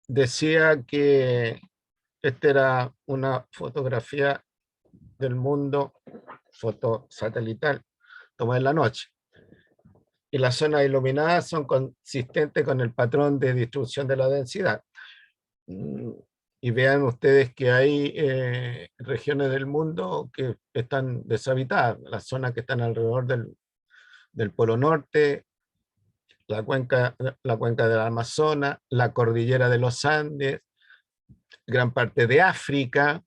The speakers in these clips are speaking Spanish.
decía que esta era una fotografía del mundo, foto satelital, tomada en la noche. Y las zonas iluminadas son consistentes con el patrón de distribución de la densidad. Y vean ustedes que hay regiones del mundo que están deshabitadas, las zonas que están alrededor del Polo Norte, la cuenca del Amazonas, la cordillera de los Andes, gran parte de África,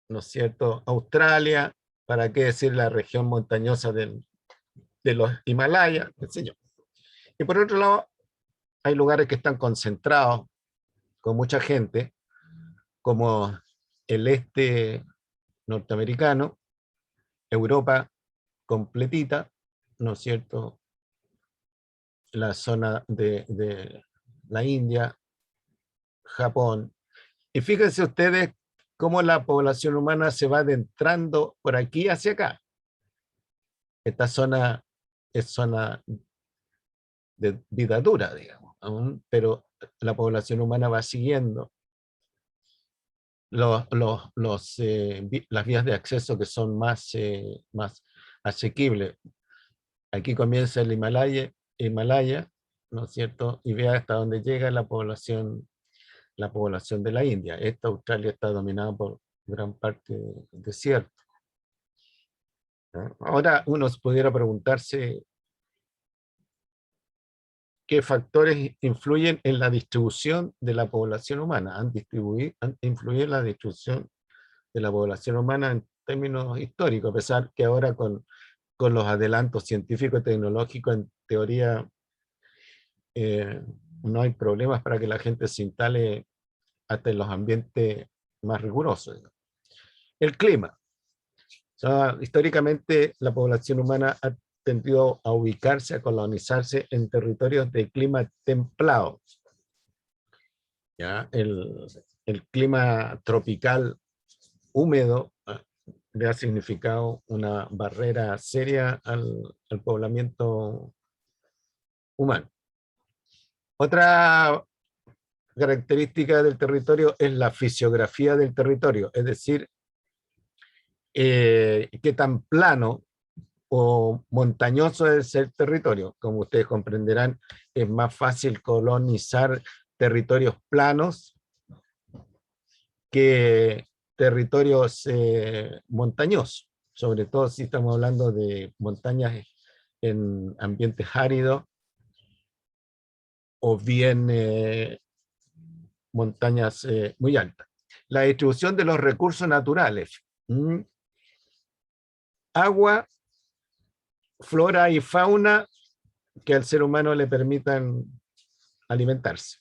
¿no es cierto? Australia, para qué decir la región montañosa de los Himalayas, qué sé yo. Y por otro lado, hay lugares que están concentrados con mucha gente, como el este norteamericano, Europa completita, ¿no es cierto? La zona de la India, Japón. Y fíjense ustedes cómo la población humana se va adentrando por aquí hacia acá. Esta zona es zona de vida dura, digamos, aún, pero la población humana va siguiendo las vías de acceso que son más asequibles. Aquí comienza el Himalaya, ¿no es cierto? Y vea hasta dónde llega la población de la India. Esta Australia está dominada por gran parte del desierto. ¿No? Ahora uno pudiera preguntarse qué factores influyen en la distribución de la población humana, han influido en la distribución de la población humana en términos históricos, a pesar que ahora con los adelantos científicos y tecnológicos, en teoría, no hay problemas para que la gente se instale hasta en los ambientes más rigurosos. El clima. O sea, históricamente la población humana ha tendido a ubicarse, a colonizarse en territorios de clima templado. ¿Ya? El clima tropical húmedo le ha significado una barrera seria al poblamiento humano. Otra característica del territorio es la fisiografía del territorio, es decir, qué tan plano o montañoso es el territorio. Como ustedes comprenderán, es más fácil colonizar territorios planos que territorios montañosos, sobre todo si estamos hablando de montañas en ambientes áridos o bien montañas muy altas. La distribución de los recursos naturales. Agua, flora y fauna que al ser humano le permitan alimentarse.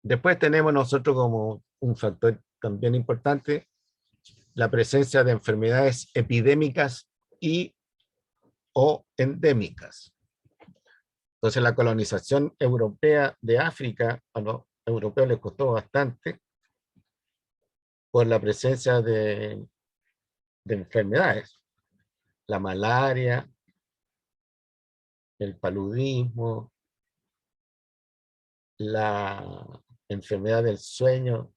Después tenemos nosotros como un factor también importante la presencia de enfermedades epidémicas y o endémicas. Entonces la colonización europea de África a los europeos les costó bastante por la presencia de enfermedades. La malaria, el paludismo, la enfermedad del sueño,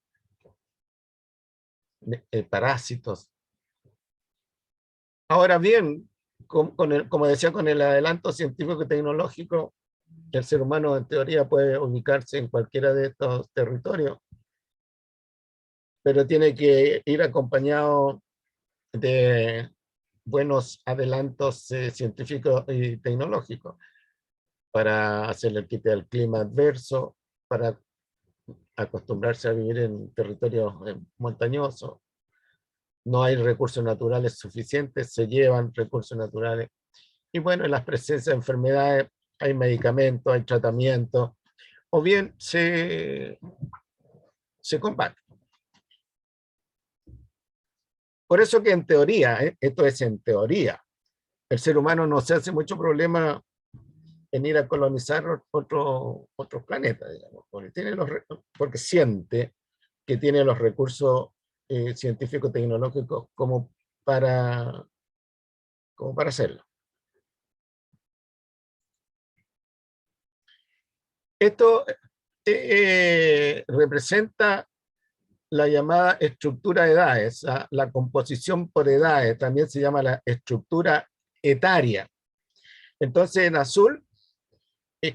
parásitos. Ahora bien, como decía, con el adelanto científico y tecnológico, el ser humano en teoría puede ubicarse en cualquiera de estos territorios, pero tiene que ir acompañado de buenos adelantos científicos y tecnológicos para hacer el quite del clima adverso, para acostumbrarse a vivir en territorios montañosos. No hay recursos naturales suficientes, se llevan recursos naturales. Y bueno, en las presencias de enfermedades hay medicamentos, hay tratamientos, o bien se combate. Por eso que en teoría, esto es en teoría, el ser humano no se hace mucho problema en ir a colonizar otros planetas, digamos, porque siente que tiene los recursos científicos tecnológicos como para hacerlo. Esto representa la llamada estructura de edades, la composición por edades, también se llama la estructura etaria. Entonces, en azul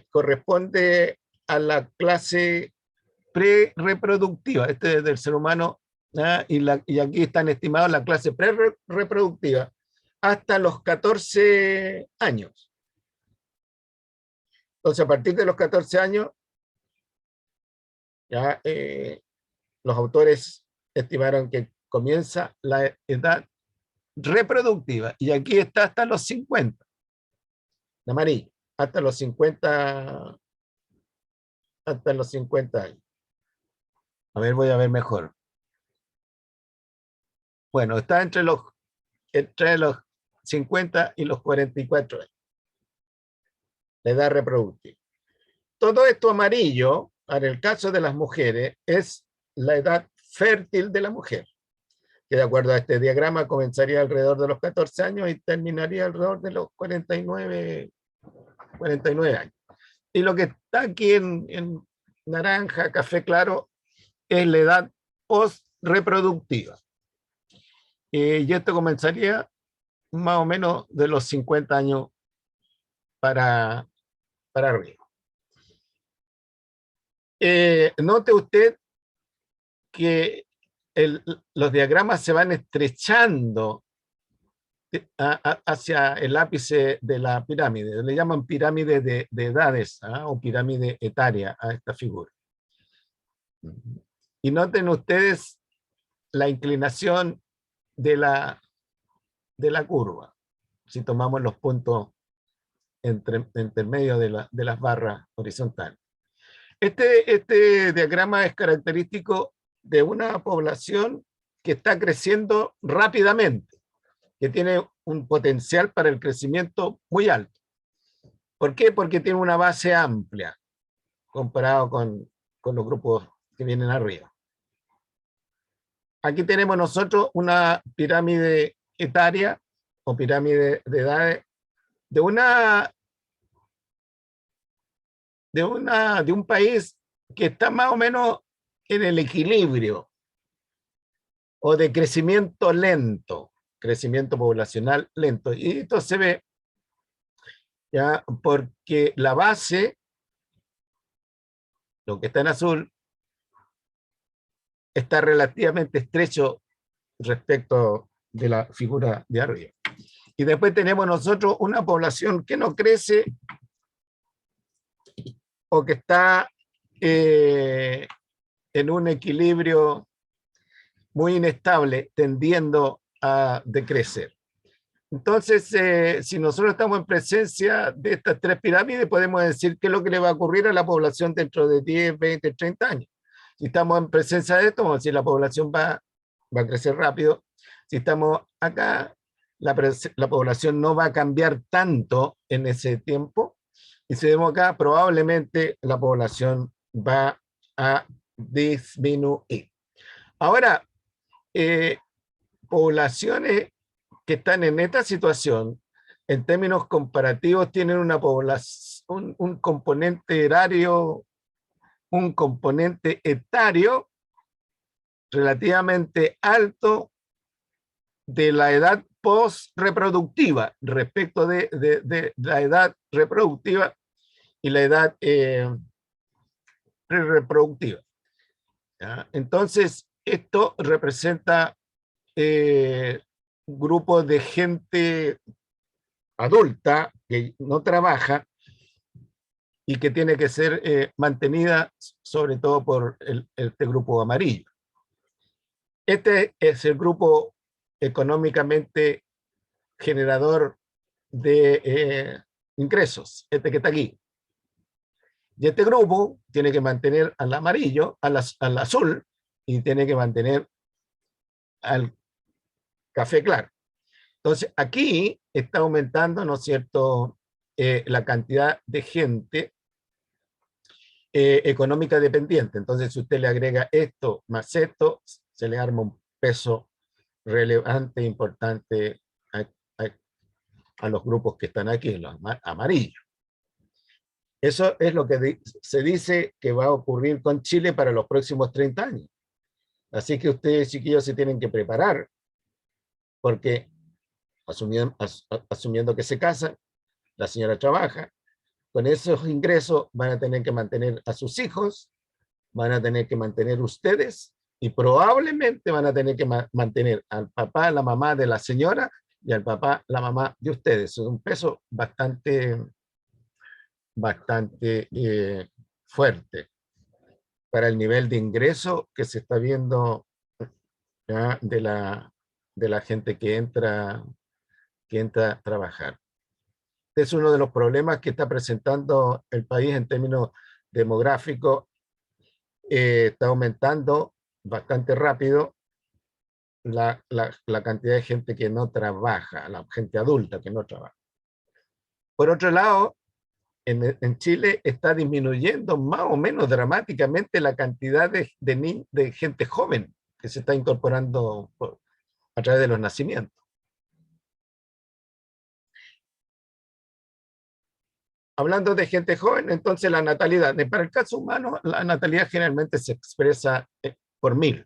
corresponde a la clase pre-reproductiva, este es del ser humano, y aquí están estimados la clase pre-reproductiva hasta los 14 años. Entonces, a partir de los 14 años, ya los autores estimaron que comienza la edad reproductiva, y aquí está hasta los 50, de amarillo, hasta los 50 años. A ver, voy a ver mejor. Bueno, está entre los 50 y los 44 años, la edad reproductiva. Todo esto amarillo, para el caso de las mujeres, es la edad fértil de la mujer, que de acuerdo a este diagrama comenzaría alrededor de los 14 años y terminaría alrededor de los 49 años. Y lo que está aquí en naranja, café claro, es la edad post-reproductiva. Y esto comenzaría más o menos de los 50 años para arriba. Note usted que los diagramas se van estrechando hacia el ápice de la pirámide. Le llaman pirámide de edades, o pirámide etaria a esta figura. Y noten ustedes la inclinación de la curva, si tomamos los puntos entre medio de las barras horizontales. Este diagrama es característico de una población que está creciendo rápidamente, que tiene un potencial para el crecimiento muy alto. ¿Por qué? Porque tiene una base amplia comparado con los grupos que vienen arriba. Aquí tenemos nosotros una pirámide etaria o pirámide de edades de un país que está más o menos en el equilibrio o de crecimiento lento, crecimiento poblacional lento. Y esto se ve ya porque la base, lo que está en azul, está relativamente estrecho respecto de la figura de arriba. Y después tenemos nosotros una población que no crece o que está en un equilibrio muy inestable, tendiendo a decrecer. Entonces, si nosotros estamos en presencia de estas tres pirámides, podemos decir qué es lo que le va a ocurrir a la población dentro de 10, 20, 30 años. Si estamos en presencia de esto, vamos a decir la población va a crecer rápido. Si estamos acá, la población no va a cambiar tanto en ese tiempo. Y si vemos acá, probablemente la población va a disminuir. Ahora, poblaciones que están en esta situación, en términos comparativos, tienen una población, un componente etario relativamente alto de la edad post-reproductiva respecto de la edad reproductiva y la edad pre-reproductiva. Entonces, esto representa grupos de gente adulta que no trabaja y que tiene que ser mantenida sobre todo por este grupo amarillo. Este es el grupo económicamente generador de ingresos, este que está aquí. Y este grupo tiene que mantener al amarillo, al azul, y tiene que mantener al café claro. Entonces, aquí está aumentando, ¿no es cierto?, la cantidad de gente económica dependiente. Entonces, si usted le agrega esto más esto, se le arma un peso relevante, importante a los grupos que están aquí, los amarillos. Eso es lo que se dice que va a ocurrir con Chile para los próximos 30 años. Así que ustedes, chiquillos, se tienen que preparar, porque asumiendo que se casan, la señora trabaja, con esos ingresos van a tener que mantener a sus hijos, van a tener que mantener ustedes y probablemente van a tener que mantener al papá, la mamá de la señora y al papá, la mamá de ustedes. Es un peso bastante fuerte para el nivel de ingreso que se está viendo, ¿ya? De la gente que entra a trabajar. Es uno de los problemas que está presentando el país en términos demográficos. Está aumentando bastante rápido la cantidad de gente que no trabaja, la gente adulta que no trabaja. Por otro lado, en Chile está disminuyendo más o menos dramáticamente la cantidad de gente joven que se está incorporando a través de los nacimientos. Hablando de gente joven, entonces la natalidad. Para el caso humano, la natalidad generalmente se expresa por 1000.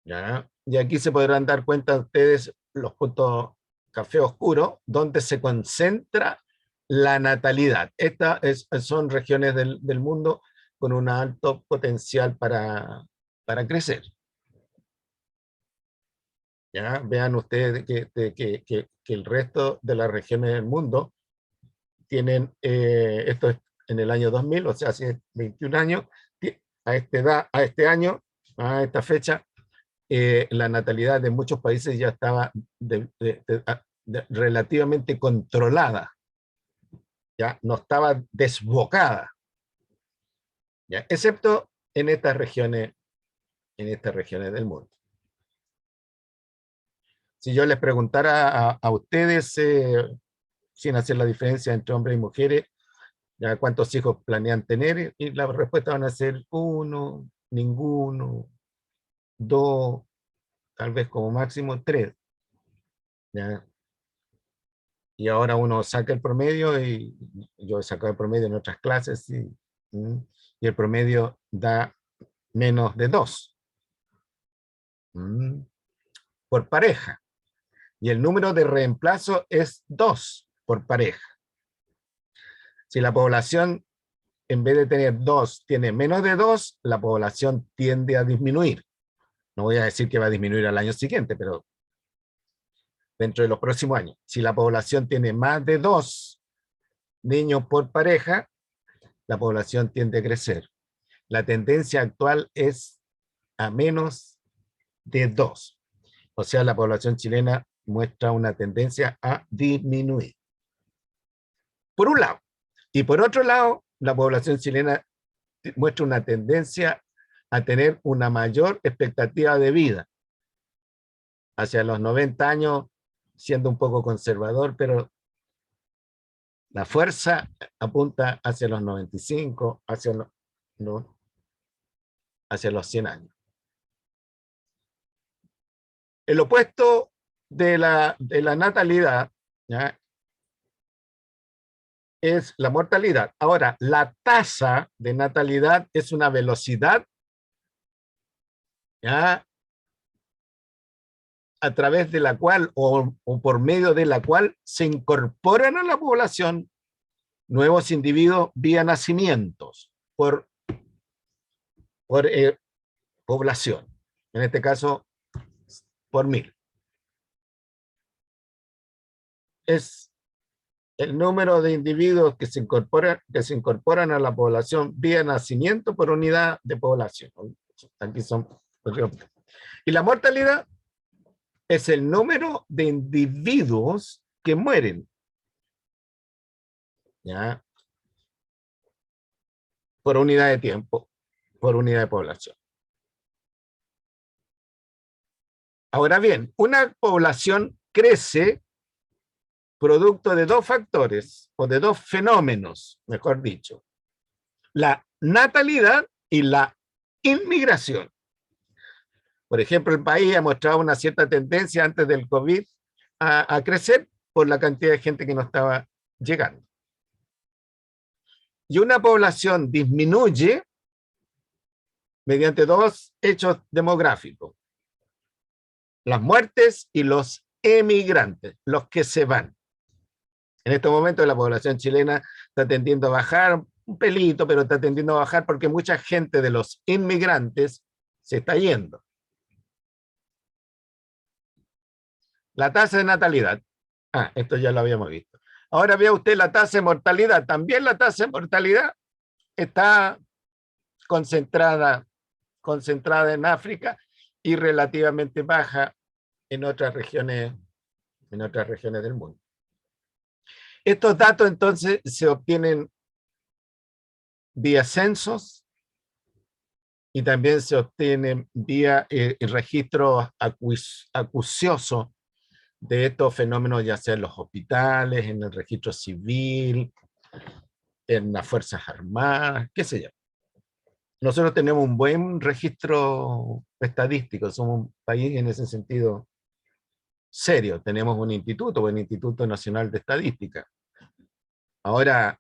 ¿Ya? Y aquí se podrán dar cuenta ustedes los puntos café oscuro, donde se concentra la natalidad. Estas son regiones del mundo con un alto potencial para crecer. ¿Ya? Vean ustedes que el resto de las regiones del mundo tienen, esto es en el año 2000, o sea, hace 21 años, a este año, a esta fecha, la natalidad de muchos países ya estaba relativamente controlada, ya no estaba desbocada, ¿ya? Excepto en estas regiones del mundo. Si yo les preguntara a ustedes, sin hacer la diferencia entre hombres y mujeres, ¿ya cuántos hijos planean tener? Y la respuesta van a ser 1, ninguno, 2, tal vez como máximo 3. ¿Ya? Y ahora uno saca el promedio, y yo he sacado el promedio en otras clases, y el promedio da menos de 2 por pareja. Y el número de reemplazo es 2 por pareja. Si la población, en vez de tener 2, tiene menos de 2, la población tiende a disminuir. No voy a decir que va a disminuir al año siguiente, pero dentro de los próximos años. Si la población tiene más de 2 niños por pareja, la población tiende a crecer. La tendencia actual es a menos de 2. O sea, la población chilena muestra una tendencia a disminuir. Por un lado. Y por otro lado, la población chilena muestra una tendencia a tener una mayor expectativa de vida. Hacia los 90 años, siendo un poco conservador, pero la fuerza apunta hacia los 95, hacia los 100 años. El opuesto de la natalidad, ¿ya?, es la mortalidad. Ahora, la tasa de natalidad es una velocidad, ¿ya?, a través de la cual o por medio de la cual se incorporan a la población nuevos individuos vía nacimientos por población, en este caso por 1000. Es el número de individuos que se incorporan a la población vía nacimiento por unidad de población. Aquí son. Y la mortalidad es el número de individuos que mueren, ¿ya?, por unidad de tiempo, por unidad de población. Ahora bien, una población crece producto de 2 factores, o de 2 fenómenos, mejor dicho: la natalidad y la inmigración. Por ejemplo, el país ha mostrado una cierta tendencia antes del COVID a crecer por la cantidad de gente que no estaba llegando. Y una población disminuye mediante dos hechos demográficos: las muertes y los emigrantes, los que se van. En este momento la población chilena está tendiendo a bajar un pelito, pero está tendiendo a bajar porque mucha gente de los inmigrantes se está yendo. La tasa de natalidad. Esto ya lo habíamos visto. Ahora vea usted la tasa de mortalidad. También la tasa de mortalidad está concentrada en África y relativamente baja en otras regiones del mundo. Estos datos entonces se obtienen vía censos y también se obtienen vía el registro acucioso de estos fenómenos, ya sea en los hospitales, en el registro civil, en las Fuerzas Armadas, qué sé yo. Nosotros tenemos un buen registro estadístico, somos un país en ese sentido serio, tenemos un Instituto Nacional de Estadística. Ahora,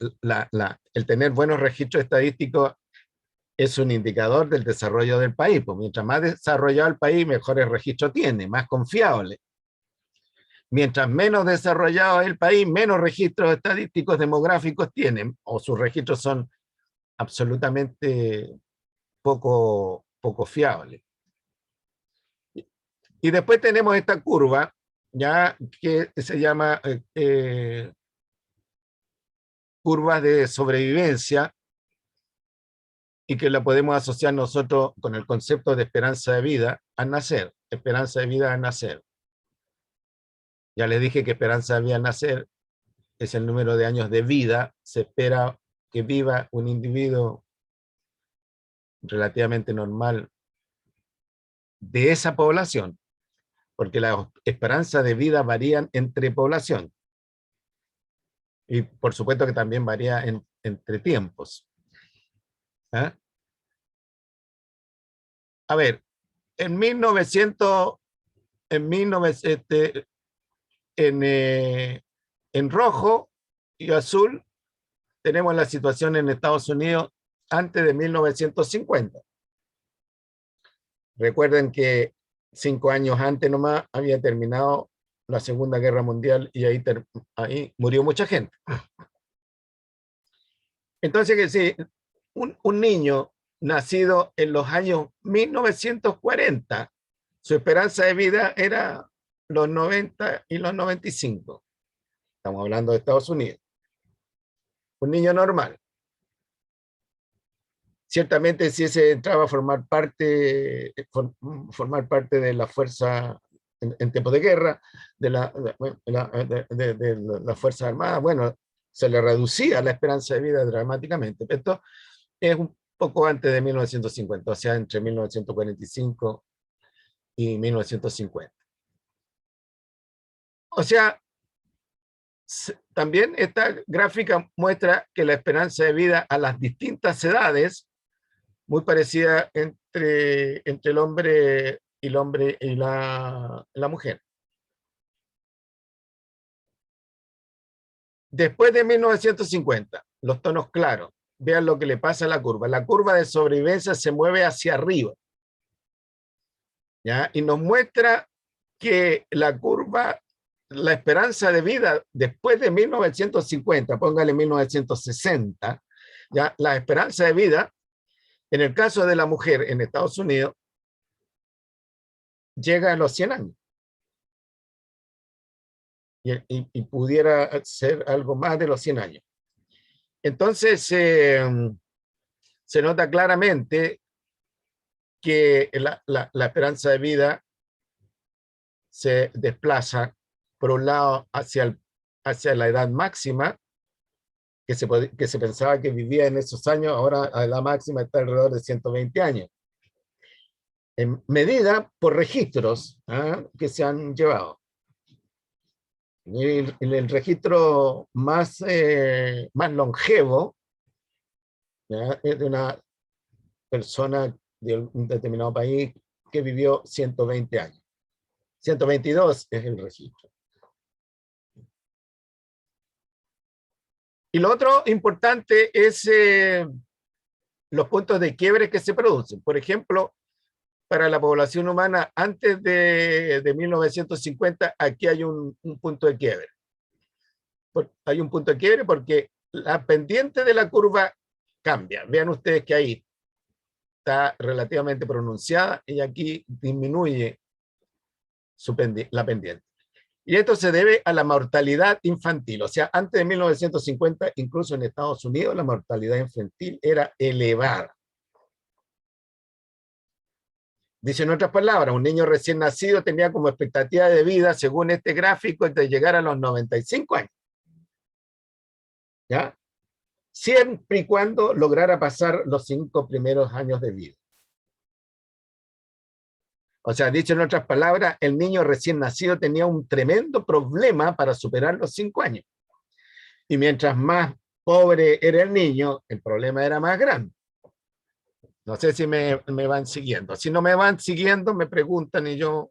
el tener buenos registros estadísticos es un indicador del desarrollo del país, pues mientras más desarrollado el país, mejores registros tiene, más confiable. Mientras menos desarrollado es el país, menos registros estadísticos demográficos tienen, o sus registros son absolutamente poco fiables. Y después tenemos esta curva, ya que se llama curva de sobrevivencia, y que la podemos asociar nosotros con el concepto de esperanza de vida al nacer. Esperanza de vida al nacer. Ya les dije que esperanza de vida al nacer es el número de años de vida. Se espera que viva un individuo relativamente normal de esa población, porque las esperanzas de vida varían entre población. Y por supuesto que también varía entre tiempos. ¿Ah? A ver, en 1900, en rojo y azul tenemos la situación en Estados Unidos antes de 1950. Recuerden que 5 años antes nomás había terminado la Segunda Guerra Mundial y ahí murió mucha gente. Entonces, que si un niño nacido en los años 1940, su esperanza de vida era los 90 y los 95. Estamos hablando de Estados Unidos. Un niño normal. Ciertamente, si ese entraba a formar parte de la fuerza en tiempos de guerra, de la Fuerza Armada, bueno, se le reducía la esperanza de vida dramáticamente. Esto es un poco antes de 1950, o sea, entre 1945 y 1950. O sea, también esta gráfica muestra que la esperanza de vida a las distintas edades, muy parecida entre el hombre y la mujer. Después de 1950, los tonos claros, vean lo que le pasa a la curva. La curva de sobrevivencia se mueve hacia arriba, ¿ya? Y nos muestra que la curva, la esperanza de vida después de 1950, póngale 1960, ¿ya? La esperanza de vida, en el caso de la mujer en Estados Unidos, llega a los 100 años. Y pudiera ser algo más de los 100 años. Entonces, se nota claramente que la esperanza de vida se desplaza, por un lado, hacia la edad máxima, que se pensaba que vivía en esos años, ahora la edad máxima está alrededor de 120 años. En medida por registros que se han llevado. El registro más longevo, ¿ya? Es de una persona de un determinado país que vivió 120 años. 122 es el registro. Y lo otro importante es los puntos de quiebre que se producen. Por ejemplo, para la población humana antes de 1950, aquí hay un punto de quiebre. Hay un punto de quiebre porque la pendiente de la curva cambia. Vean ustedes que ahí está relativamente pronunciada y aquí disminuye la pendiente. Y esto se debe a la mortalidad infantil. O sea, antes de 1950, incluso en Estados Unidos, la mortalidad infantil era elevada. Dice en otras palabras, un niño recién nacido tenía como expectativa de vida, según este gráfico, de llegar a los 95 años. ¿Ya? Siempre y cuando lograra pasar los 5 primeros años de vida. O sea, dicho en otras palabras, el niño recién nacido tenía un tremendo problema para superar los 5 años. Y mientras más pobre era el niño, el problema era más grande. No sé si me van siguiendo. Si no me van siguiendo, me preguntan y yo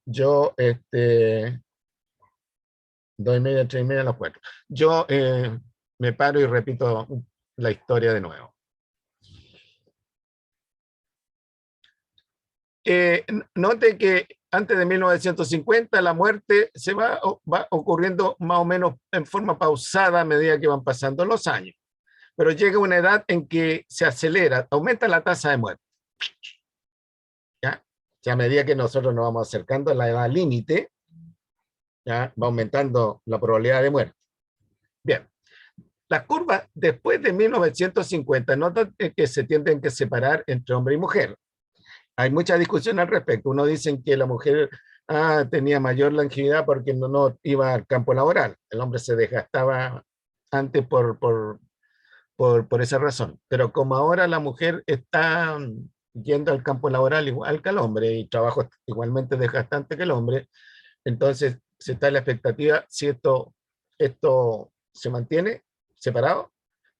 2:30, 3:30, a las 4. Yo me paro y repito la historia de nuevo. Note que antes de 1950 la muerte se va ocurriendo más o menos en forma pausada a medida que van pasando los años. Pero llega una edad en que se acelera, aumenta la tasa de muerte. ¿Ya? O sea, a medida que nosotros nos vamos acercando a la edad límite, ¿ya? Va aumentando la probabilidad de muerte. Bien. Las curvas después de 1950 notan que se tienden que separar entre hombre y mujer. Hay mucha discusión al respecto. Uno dice que la mujer tenía mayor longevidad porque no iba al campo laboral. El hombre se desgastaba antes por esa razón. Pero como ahora la mujer está yendo al campo laboral igual que el hombre y trabajo igualmente desgastante que el hombre, entonces se está en la expectativa si esto se mantiene separado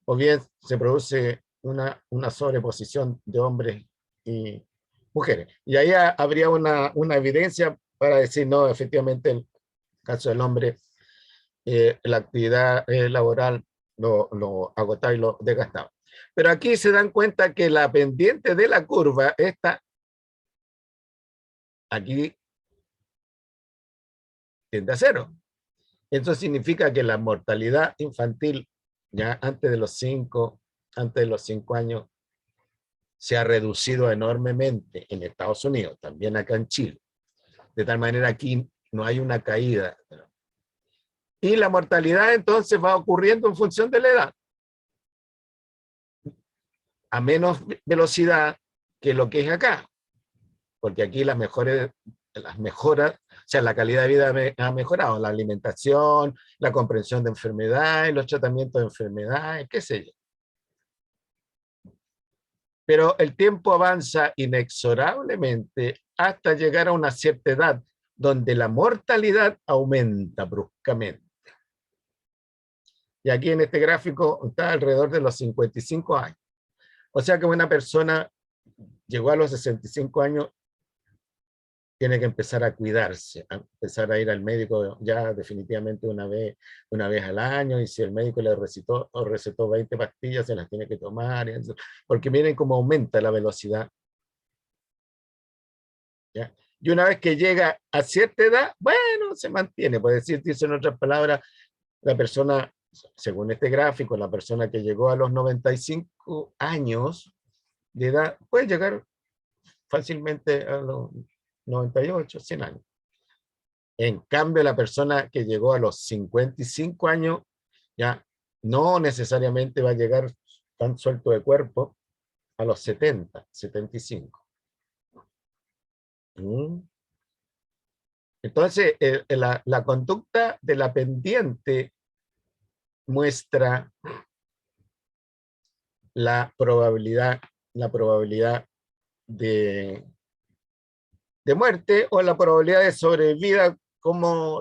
o bien se produce una sobreposición de hombres y mujeres. Y ahí habría una evidencia para decir, no, efectivamente, en el caso del hombre, la actividad laboral lo agotaba y lo desgastaba. Pero aquí se dan cuenta que la pendiente de la curva, esta, aquí tiende a cero. Eso significa que la mortalidad infantil, ya antes de los 5 años, se ha reducido enormemente en Estados Unidos, también acá en Chile. De tal manera aquí no hay una caída. Y la mortalidad entonces va ocurriendo en función de la edad. A menos velocidad que lo que es acá. Porque aquí las mejoras, o sea, la calidad de vida ha mejorado. La alimentación, la comprensión de enfermedades, los tratamientos de enfermedades, qué sé yo. Pero el tiempo avanza inexorablemente hasta llegar a una cierta edad donde la mortalidad aumenta bruscamente. Y aquí en este gráfico está alrededor de los 55 años. O sea que una persona llegó a los 65 años, tiene que empezar a cuidarse, a empezar a ir al médico ya definitivamente una vez al año, y si el médico le recetó 20 pastillas, se las tiene que tomar, porque miren cómo aumenta la velocidad. ¿Ya? Y una vez que llega a cierta edad, bueno, se mantiene, puede decirse en otras palabras, la persona, según este gráfico, la persona que llegó a los 95 años de edad, puede llegar fácilmente a los 98, 100 años. En cambio, la persona que llegó a los 55 años, ya no necesariamente va a llegar tan suelto de cuerpo a los 70, 75. Entonces, la conducta de la pendiente muestra la probabilidad de muerte o la probabilidad de sobrevida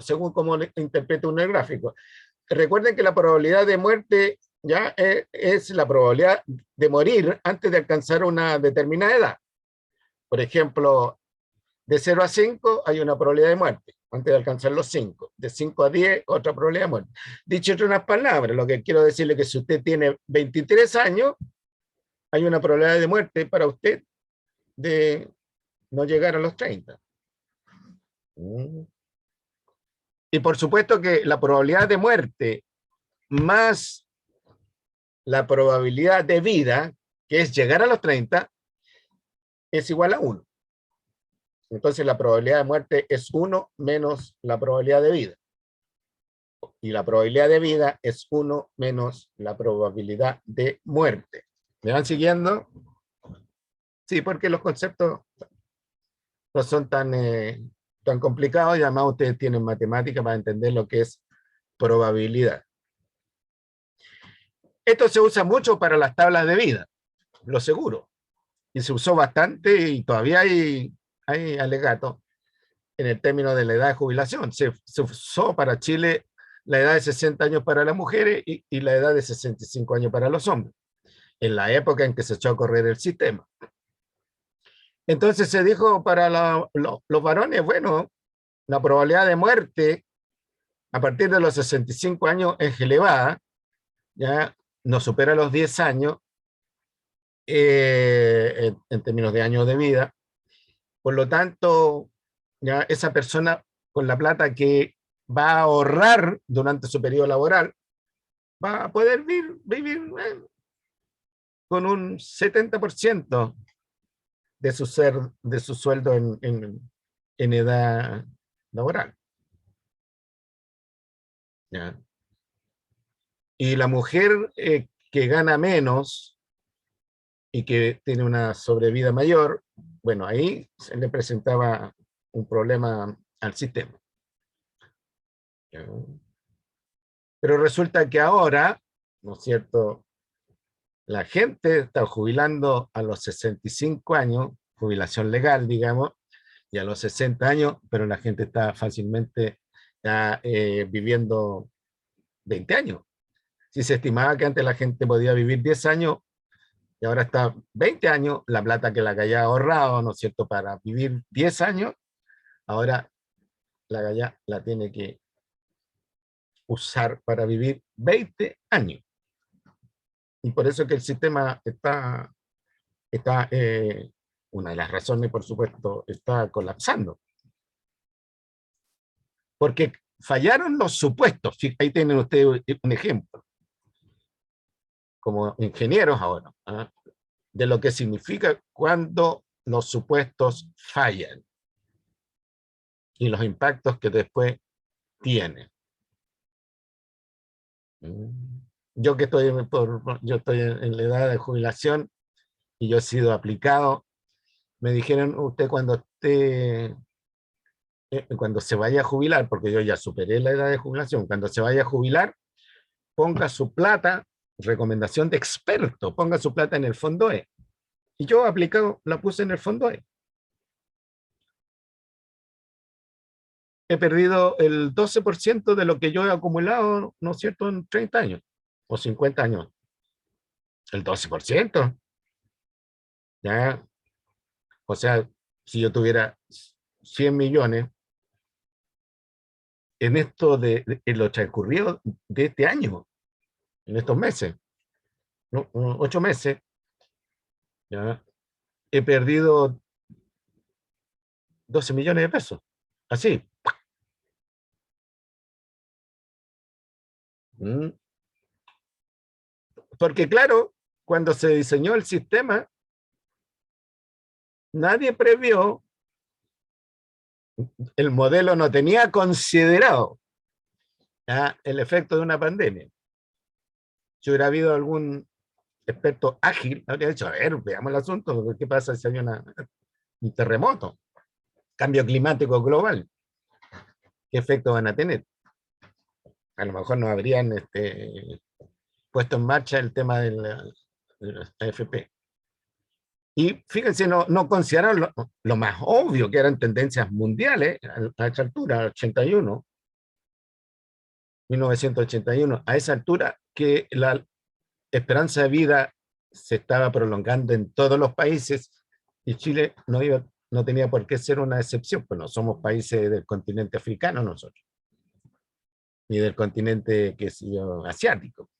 según cómo interpreta uno el gráfico. Recuerden que la probabilidad de muerte ya es la probabilidad de morir antes de alcanzar una determinada edad. Por ejemplo, de 0 a 5 hay una probabilidad de muerte. antes de alcanzar los 5. De 5 a 10, otra probabilidad de muerte. Dicho en otras palabras, lo que quiero decirle es que si usted tiene 23 años, hay una probabilidad de muerte para usted de no llegar a los 30. Y por supuesto que la probabilidad de muerte más la probabilidad de vida, que es llegar a los 30, es igual a 1. Entonces la probabilidad de muerte es 1 menos la probabilidad de vida. Y la probabilidad de vida es 1 menos la probabilidad de muerte. ¿Me van siguiendo? Sí, porque los conceptos no son tan complicados y además ustedes tienen matemática para entender lo que es probabilidad. Esto se usa mucho para las tablas de vida, lo seguro. Y se usó bastante y todavía hay alegatos en el término de la edad de jubilación. Se usó para Chile la edad de 60 años para las mujeres y la edad de 65 años para los hombres, en la época en que se echó a correr el sistema. Entonces se dijo para los varones, bueno, la probabilidad de muerte a partir de los 65 años es elevada, ya no supera los 10 años en términos de años de vida. Por lo tanto, ya esa persona con la plata que va a ahorrar durante su periodo laboral va a poder vivir con un 70% de su sueldo en edad laboral. ¿Ya? Y la mujer que gana menos y que tiene una sobrevida mayor, bueno, ahí se le presentaba un problema al sistema. ¿Ya? Pero resulta que ahora, ¿no es cierto?, la gente está jubilando a los 65 años, jubilación legal, digamos, y a los 60 años, pero la gente está fácilmente ya, viviendo 20 años. Si se estimaba que antes la gente podía vivir 10 años, y ahora está 20 años, la plata que la haya ahorrado, ¿no es cierto?, para vivir 10 años, ahora la galla la tiene que usar para vivir 20 años. Y por eso que el sistema está una de las razones, por supuesto, está colapsando. Porque fallaron los supuestos. Ahí tienen ustedes un ejemplo. Como ingenieros ahora, ¿eh?, de lo que significa cuando los supuestos fallan y los impactos que después tienen. Yo que estoy yo estoy en la edad de jubilación y yo he sido aplicado, me dijeron, usted cuando se vaya a jubilar, porque yo ya superé la edad de jubilación, cuando se vaya a jubilar, ponga su plata, recomendación de experto, ponga su plata en el fondo E. Y yo aplicado, la puse en el fondo E. He perdido el 12% de lo que yo he acumulado, ¿no es cierto?, en 30 años o 50 años. El 12%. ¿Ya? O sea, si yo tuviera 100 millones, en esto en lo transcurrido de este año, en estos meses, ¿no?, 8 meses, ¿ya?, he perdido 12 millones de pesos. Así. Porque claro, cuando se diseñó el sistema, nadie previó, el modelo no tenía considerado, ¿ya?, el efecto de una pandemia. Si hubiera habido algún experto ágil, habría dicho, a ver, veamos el asunto, ¿qué pasa si hay un terremoto? Cambio climático global. ¿Qué efecto van a tener? A lo mejor no habrían puesto en marcha el tema de la AFP. Y fíjense, no consideraron lo más obvio, que eran tendencias mundiales a esa altura, 1981, a esa altura, que la esperanza de vida se estaba prolongando en todos los países y Chile no no tenía por qué ser una excepción, pues no somos países del continente africano nosotros, ni del continente, qué sé yo, asiático.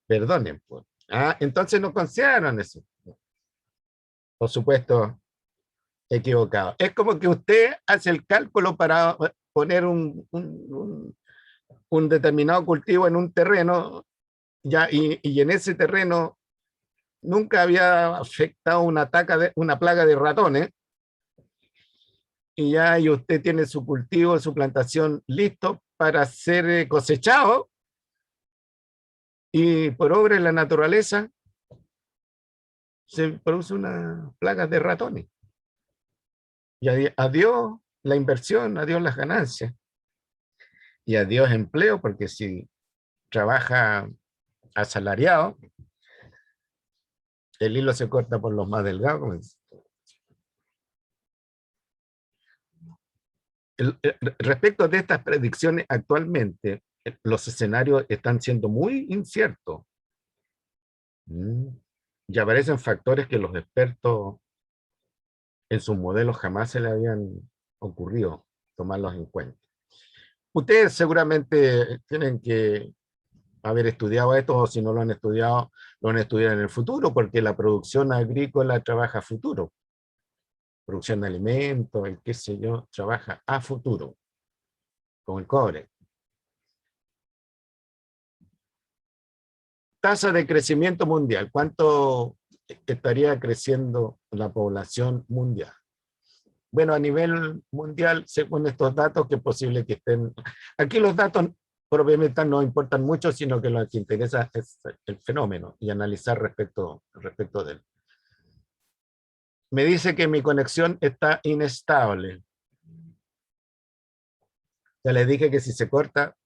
Perdonen, pues. Entonces no consideraron eso. Por supuesto, equivocado. Es como que usted hace el cálculo para poner un determinado cultivo en un terreno, ya, y en ese terreno nunca había afectado una plaga de ratones, y ya y usted tiene su cultivo, su plantación listo para ser cosechado, y por obra de la naturaleza se produce una plaga de ratones. Y adiós la inversión, adiós las ganancias, y adiós empleo, porque si trabaja asalariado, el hilo se corta por los más delgados. Respecto de estas predicciones, actualmente los escenarios están siendo muy inciertos. Y aparecen factores que los expertos en sus modelos jamás se le habían ocurrido tomarlos en cuenta. Ustedes seguramente tienen que haber estudiado esto, o si no lo han estudiado, lo van a estudiar en el futuro, porque la producción agrícola trabaja a futuro. Producción de alimentos, el qué sé yo, trabaja a futuro, con el cobre. Tasa de crecimiento mundial. ¿Cuánto estaría creciendo la población mundial? Bueno, a nivel mundial, según estos datos, que es posible que estén... Aquí los datos propiamente no importan mucho, sino que lo que interesa es el fenómeno y analizar respecto de él. Me dice que mi conexión está inestable. Ya les dije que si se corta,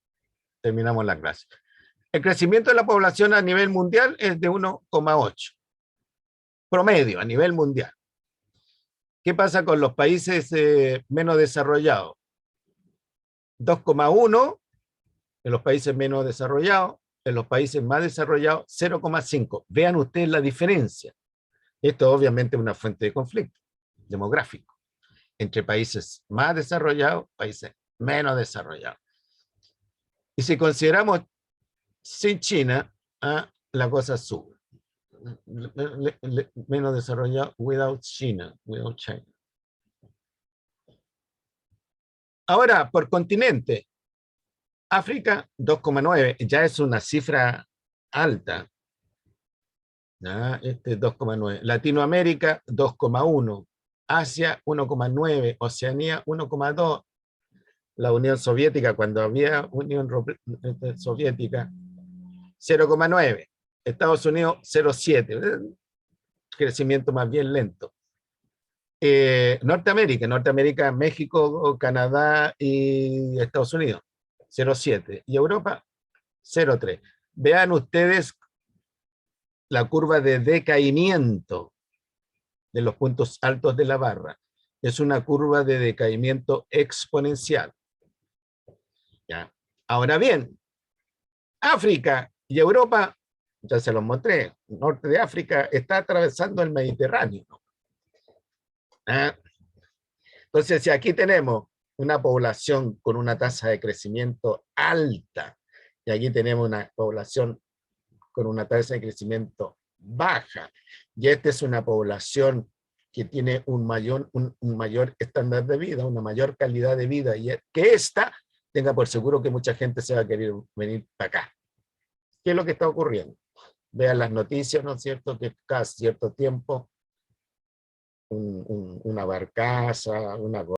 terminamos la clase. El crecimiento de la población a nivel mundial es de 1,8. Promedio a nivel mundial. ¿Qué pasa con los países menos desarrollados? 2,1 en los países menos desarrollados, en los países más desarrollados 0,5. Vean ustedes la diferencia. Esto obviamente es una fuente de conflicto demográfico entre países más desarrollados, países menos desarrollados. Y si consideramos sin China, la cosa sube. Menos desarrollado without China. Ahora, por continente, África 2,9, ya es una cifra alta. Este 2,9. Latinoamérica 2,1. Asia 1,9. Oceanía 1,2. La Unión Soviética, cuando había Unión Soviética, 0,9. Estados Unidos 0,7. Crecimiento más bien lento. Norteamérica, México, Canadá y Estados Unidos, 0,7. Y Europa, 0,3. Vean ustedes la curva de decaimiento de los puntos altos de la barra. Es una curva de decaimiento exponencial. ¿Ya? Ahora bien, África y Europa, ya se los mostré, el norte de África está atravesando el Mediterráneo. Entonces, si aquí tenemos una población con una tasa de crecimiento alta, y aquí tenemos una población con una tasa de crecimiento baja, y esta es una población que tiene un mayor estándar de vida, una mayor calidad de vida, y que esta tenga por seguro que mucha gente se va a querer venir para acá. ¿Qué es lo que está ocurriendo? Vean las noticias, ¿no es cierto?, que cada cierto tiempo una barcaza, una